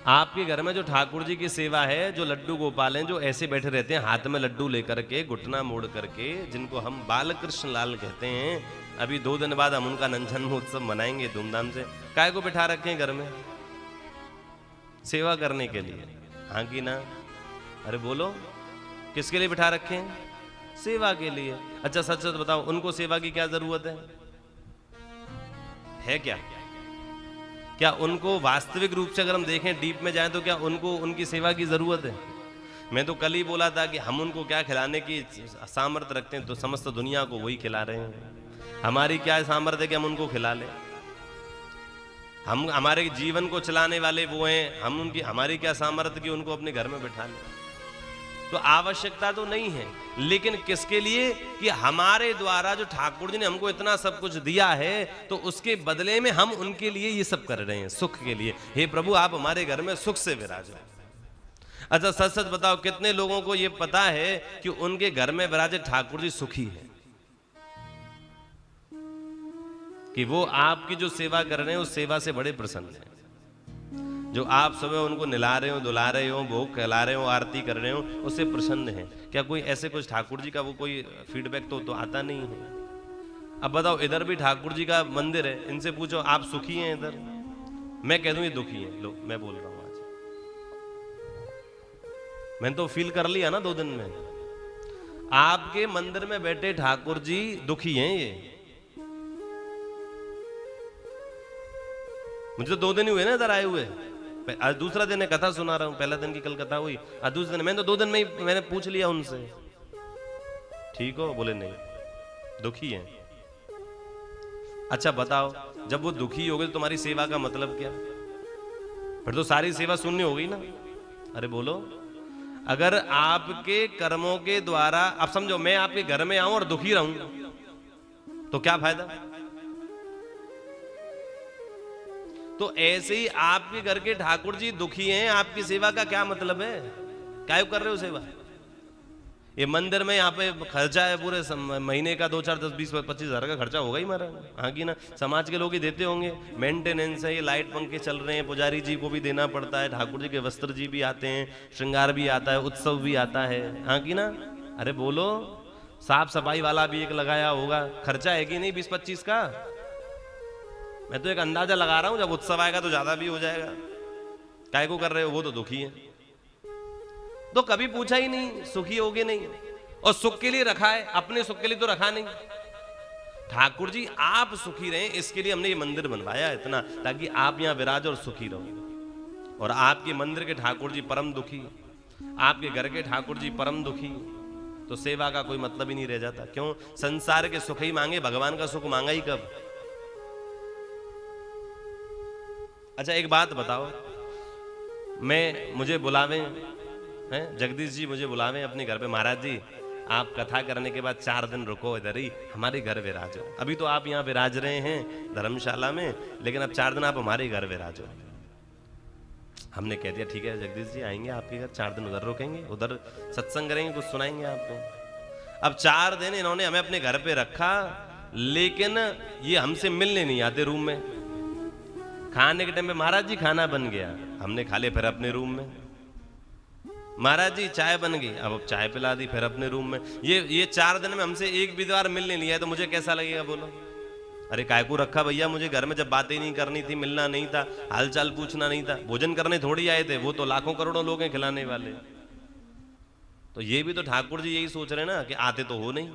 आपके घर में जो ठाकुर जी की सेवा है, जो लड्डू गोपाल हैं, जो ऐसे बैठे रहते हैं हाथ में लड्डू लेकर के, घुटना मोड़ करके, जिनको हम बालकृष्ण लाल कहते हैं, अभी 2 दिन बाद हम उनका जन्म उत्सव मनाएंगे धूमधाम से। काय को बिठा रखे हैं घर में? सेवा करने के लिए। हाँ कि ना? अरे बोलो, किसके लिए बिठा रखे हैं? सेवा के लिए। अच्छा सच सच बताओ, उनको सेवा की क्या जरूरत है क्या? क्या उनको वास्तविक रूप से अगर हम देखें, डीप में जाएं, तो क्या उनको उनकी सेवा की जरूरत है? मैं तो कल ही बोला था कि हम उनको क्या खिलाने की सामर्थ्य रखते हैं, तो समस्त दुनिया को वही खिला रहे हैं। हमारी क्या सामर्थ्य है कि हम उनको खिला लें? हम हमारे जीवन को चलाने वाले वो हैं, हम उनकी हमारी क्या सामर्थ्य कि उनको अपने घर में बिठा लें? तो आवश्यकता तो नहीं है, लेकिन किसके लिए? कि हमारे द्वारा जो ठाकुर जी ने हमको इतना सब कुछ दिया है, तो उसके बदले में हम उनके लिए ये सब कर रहे हैं, सुख के लिए। हे प्रभु, आप हमारे घर में सुख से विराजो। अच्छा सच सच बताओ, कितने लोगों को ये पता है कि उनके घर में विराजे ठाकुर जी सुखी है, कि वो आपकी जो सेवा कर रहे हैं उस सेवा से बड़े प्रसन्न हैं? जो आप सुबह उनको निला रहे हो, दुला रहे हो, भोग खिला रहे हो, आरती कर रहे हो, उससे प्रसन्न है क्या? कोई ऐसे कुछ ठाकुर जी का वो कोई फीडबैक तो आता नहीं है। अब बताओ, इधर भी ठाकुर जी का मंदिर है, इनसे पूछो आप सुखी हैं इधर? मैं कह दूं ये दुखी है। लो मैं बोल रहा हूं आज, मैंने तो फील कर लिया ना 2 दिन में। आपके मंदिर में बैठे ठाकुर जी दुखी हैं ये। मुझे तो 2 दिन हुए ना इधर आए हुए। आज दूसरा दिन है, कथा सुना रहा हूं। पहला दिन की कल कथा हुई, आज दूसरे दिन। मैंने तो 2 दिन में ही मैंने पूछ लिया उनसे, ठीक हो? बोले नहीं, दुखी हैं। अच्छा बताओ, जब वो दुखी हो गए तो तुम्हारी सेवा का मतलब क्या? फिर तो सारी सेवा शून्य हो गई ना। अरे बोलो, अगर आपके कर्मों के द्वारा, अब समझो मैं आपके घर में आऊं और दुखी रहूं तो क्या फायदा? तो ऐसे ही आपके घर के ठाकुर जी दुखी हैं, आपकी सेवा का क्या मतलब है? क्या कर रहे हो सेवा? ये मंदिर में यहाँ पे खर्चा है पूरे महीने का 2, 4, 10, 20, 25 हजार का खर्चा होगा ही मारा। हाँ कि ना? समाज के लोग ही देते होंगे। मेंटेनेंस है, ये लाइट पंखे चल रहे हैं, पुजारी जी को भी देना पड़ता है, ठाकुर जी के वस्त्र जी भी आते हैं, श्रृंगार भी आता है, उत्सव भी आता है। हाँ कि ना? अरे बोलो, साफ सफाई वाला भी एक लगाया होगा, खर्चा है कि नहीं 20-25 का? मैं तो एक अंदाजा लगा रहा हूं, जब उत्सव आएगा तो ज्यादा भी हो जाएगा। काय को कर रहे हो? वो तो दुखी है। तो कभी पूछा ही नहीं सुखी होगे नहीं, और सुख के लिए रखा है, अपने सुख के लिए तो रखा नहीं। ठाकुर जी आप सुखी रहें, इसके लिए हमने ये मंदिर बनवाया इतना, ताकि आप यहां विराज और सुखी रहो। और आपके मंदिर के ठाकुर जी परम दुखी, आपके घर के ठाकुर जी परम दुखी, तो सेवा का कोई मतलब ही नहीं रह जाता। क्यों? संसार के सुख ही मांगे, भगवान का सुख मांगा ही कब? अच्छा एक बात बताओ, मुझे बुलावे हैं, जगदीश जी मुझे बुलावे अपने घर पे, महाराज जी आप कथा करने के बाद 4 दिन रुको इधर ही, हमारे घर विराजो। अभी तो आप यहाँ विराज रहे हैं धर्मशाला में, लेकिन अब 4 दिन आप हमारे घर विराजो। हमने कह दिया ठीक है जगदीश जी, आएंगे आपके घर, 4 दिन उधर रुकेंगे, उधर सत्संग करेंगे, कुछ सुनाएंगे आपको। अब 4 दिन इन्होंने हमें अपने घर पे रखा, लेकिन ये हमसे मिलने नहीं आते रूम में। खाने के टाइम पे महाराज जी खाना बन गया, हमने खा लिया, फिर अपने रूम में। महाराज जी चाय बन गई, अब चाय पिला दी, फिर अपने रूम में। ये 4 दिन में हमसे एक भी बार मिलने नहीं आया, तो मुझे कैसा लगेगा बोलो? अरे काय को रखा भैया मुझे घर में, जब बातें नहीं करनी थी, मिलना नहीं था, हालचाल पूछना नहीं था, भोजन करने थोड़ी आए थे, वो तो लाखों करोड़ों लोग हैं खिलाने वाले। तो ये भी तो ठाकुर जी यही सोच रहे हैं ना, कि आते तो हो नहीं,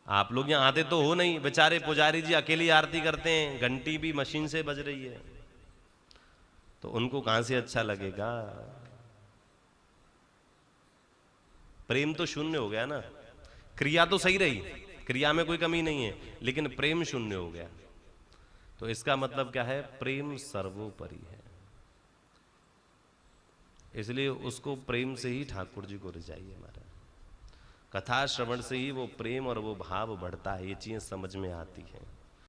आप लोग यहाँ आते तो हो नहीं। बेचारे पुजारी जी अकेली आरती करते हैं, घंटी भी मशीन से बज रही है, तो उनको कहां से अच्छा लगेगा? प्रेम तो शून्य हो गया ना। क्रिया तो सही रही, क्रिया में कोई कमी नहीं है, लेकिन प्रेम शून्य हो गया। तो इसका मतलब क्या है? प्रेम सर्वोपरि है। इसलिए उसको प्रेम से ही ठाकुर जी को रिझाइए। हमारा कथा श्रवण से ही वो प्रेम और वो भाव बढ़ता है, ये चीजें समझ में आती हैं।